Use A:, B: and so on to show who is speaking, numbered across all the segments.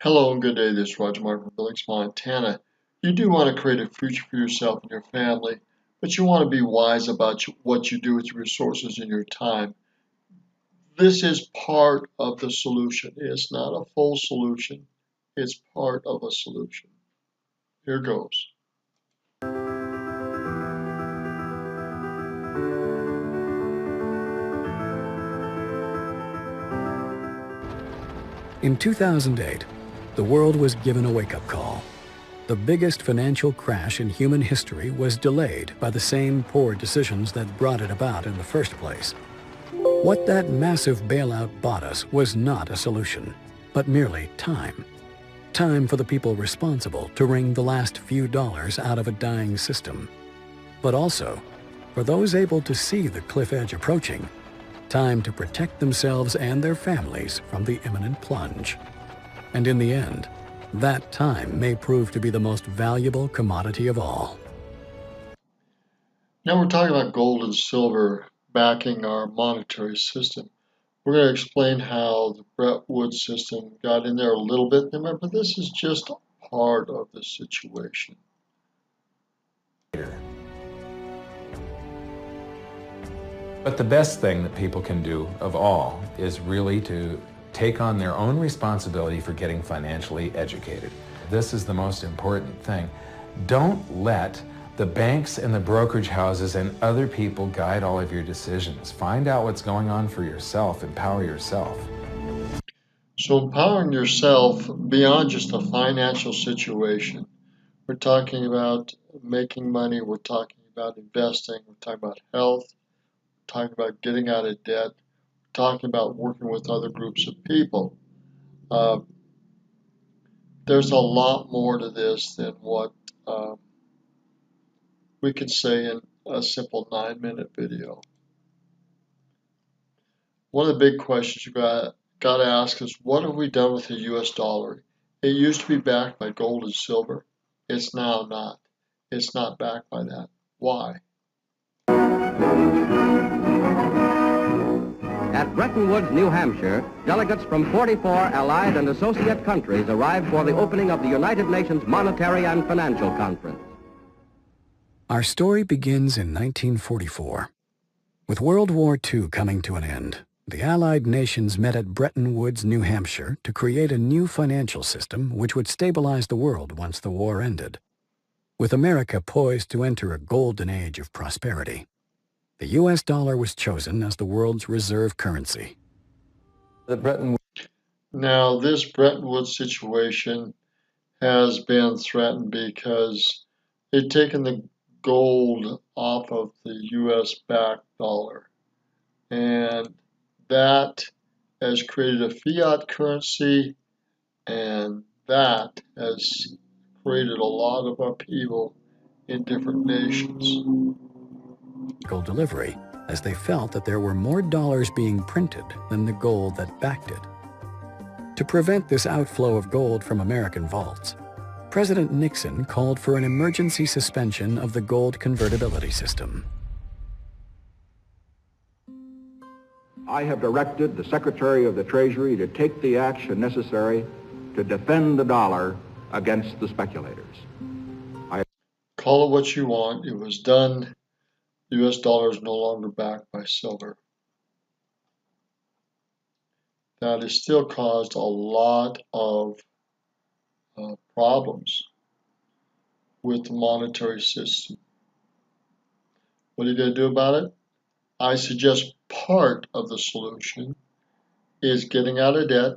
A: Hello and good day. This is Roger Martin from Billings, Montana. You do want to create a future for yourself and your family, but you want to be wise about what you do with your resources and your time. This is part of the solution. It's not a full solution. It's part of a solution. Here goes.
B: In 2008, the world was given a wake-up call. The biggest financial crash in human history was delayed by the same poor decisions that brought it about in the first place. What that massive bailout bought us was not a solution, but merely time. Time for the people responsible to wring the last few dollars out of a dying system. But also, for those able to see the cliff edge approaching, time to protect themselves and their families from the imminent plunge. And in the end, that time may prove to be the most valuable commodity of all.
A: Now we're talking about gold and silver backing our monetary system. We're going to explain how the Bretton Woods system got in there a little bit. Remember, this is just part of the situation.
C: But the best thing that people can do of all is really to take on their own responsibility for getting financially educated. This is the most important thing. Don't let the banks and the brokerage houses and other people guide all of your decisions. Find out what's going on for yourself. Empower yourself.
A: So empowering yourself beyond just a financial situation. We're talking about making money. We're talking about investing. We're talking about health. We're talking about getting out of debt. We're talking about working with other groups of people. There's a lot more to this than what we can say in a simple 9-minute video. One of the big questions you got to ask is, what have we done with the US dollar? It used to be backed by gold and silver. It's now not. It's not backed by that. Why?
D: At Bretton Woods, New Hampshire, delegates from 44 allied and associate countries arrived for the opening of the United Nations Monetary and Financial Conference.
B: Our story begins in 1944. With World War II coming to an end, the Allied nations met at Bretton Woods, New Hampshire to create a new financial system which would stabilize the world once the war ended. With America poised to enter a golden age of prosperity, the US dollar was chosen as the world's reserve currency.
A: Now, this Bretton Woods situation has been threatened because they've taken the gold off of the US backed dollar. And that has created a fiat currency, and that has created a lot of upheaval in different nations.
B: Delivery, as they felt that there were more dollars being printed than the gold that backed it. To prevent this outflow of gold from American vaults, President Nixon called for an emergency suspension of the gold convertibility system.
E: I have directed the Secretary of the Treasury to take the action necessary to defend the dollar against the speculators.
A: Call it what you want. It was done. The US dollar is no longer backed by silver. That has still caused a lot of problems with the monetary system. What are you going to do about it? I suggest part of the solution is getting out of debt,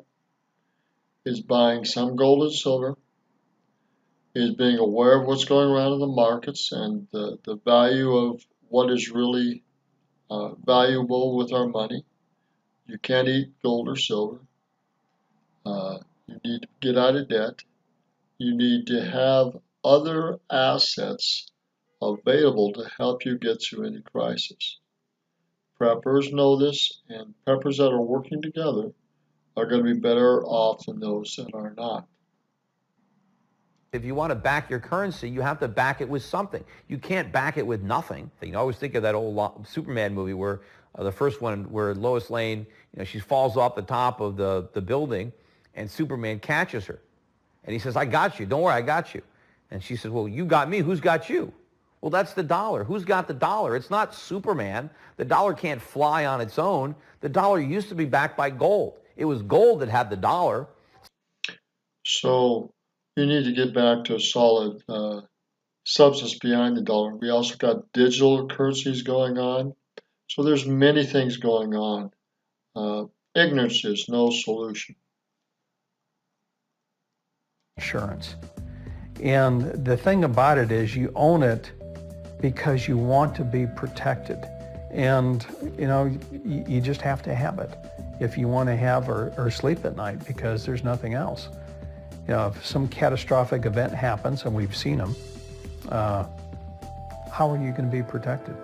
A: is buying some gold and silver, is being aware of what's going around in the markets and the value of what is really valuable with our money. You can't eat gold or silver. You need to get out of debt. You need to have other assets available to help you get through any crisis. Preppers know this, and preppers that are working together are going to be better off than those that are not.
F: If you want to back your currency, you have to back it with something. You can't back it with nothing. You know, I always think of that old Superman movie where the first one where Lois Lane, she falls off the top of the building and Superman catches her. And he says, I got you. Don't worry, I got you. And she says, well, you got me. Who's got you? Well, that's the dollar. Who's got the dollar? It's not Superman. The dollar can't fly on its own. The dollar used to be backed by gold. It was gold that had the dollar.
A: So you need to get back to a solid substance behind the dollar. We also got digital currencies going on. So there's many things going on. Ignorance is no solution.
G: Insurance. And the thing about it is you own it because you want to be protected. And, you know, you just have to have it if you want to have or sleep at night, because there's nothing else. You know, if some catastrophic event happens, and we've seen them, how are you going to be protected?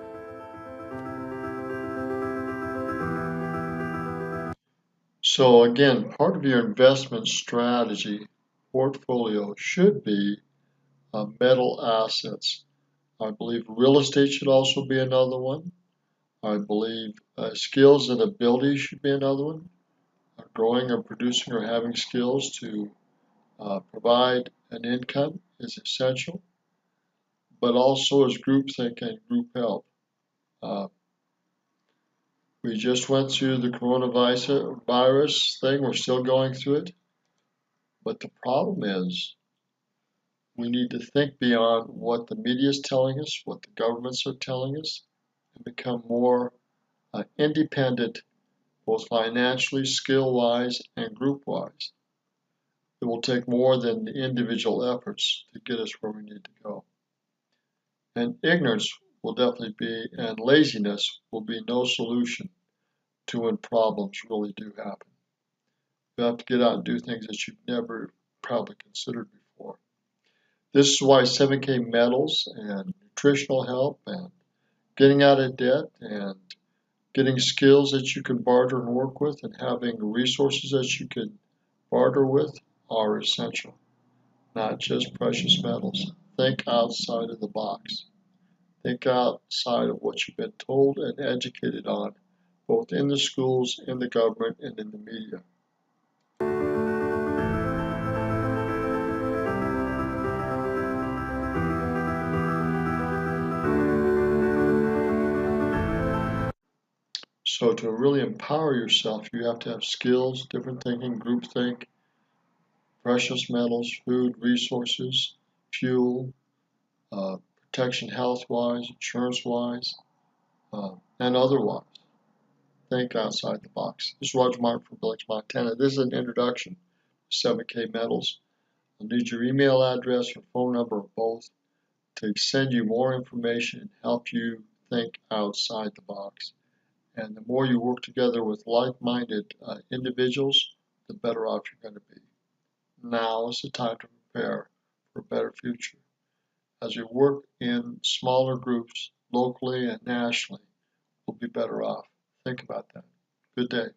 A: So again, part of your investment strategy portfolio should be metal assets. I believe real estate should also be another one. I believe skills and abilities should be another one. Growing or producing or having skills to provide an income is essential, but also is groupthink and group help. We just went through the coronavirus thing. We're still going through it. But the problem is we need to think beyond what the media is telling us, what the governments are telling us, and become more independent, both financially, skill-wise, and group-wise. It will take more than the individual efforts to get us where we need to go. And ignorance will definitely be, and laziness will be no solution to when problems really do happen. You have to get out and do things that you've never probably considered before. This is why 7K metals and nutritional help and getting out of debt and getting skills that you can barter and work with and having resources that you can barter with are essential, not just precious metals. Think outside of the box. Think outside of what you've been told and educated on, both in the schools, in the government, and in the media. So to really empower yourself, you have to have skills, different thinking, groupthink, precious metals, food, resources, fuel, protection health-wise, insurance-wise, and otherwise. Think outside the box. This is Roger Martin from Billings, Montana. This is an introduction to 7K metals. I'll need your email address or phone number or both to send you more information and help you think outside the box. And the more you work together with like-minded individuals, the better off you're going to be. Now is the time to prepare for a better future. As we work in smaller groups, locally and nationally, we'll be better off. Think about that. Good day.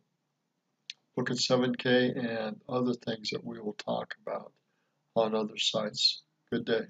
A: Look at 7K and other things that we will talk about on other sites. Good day.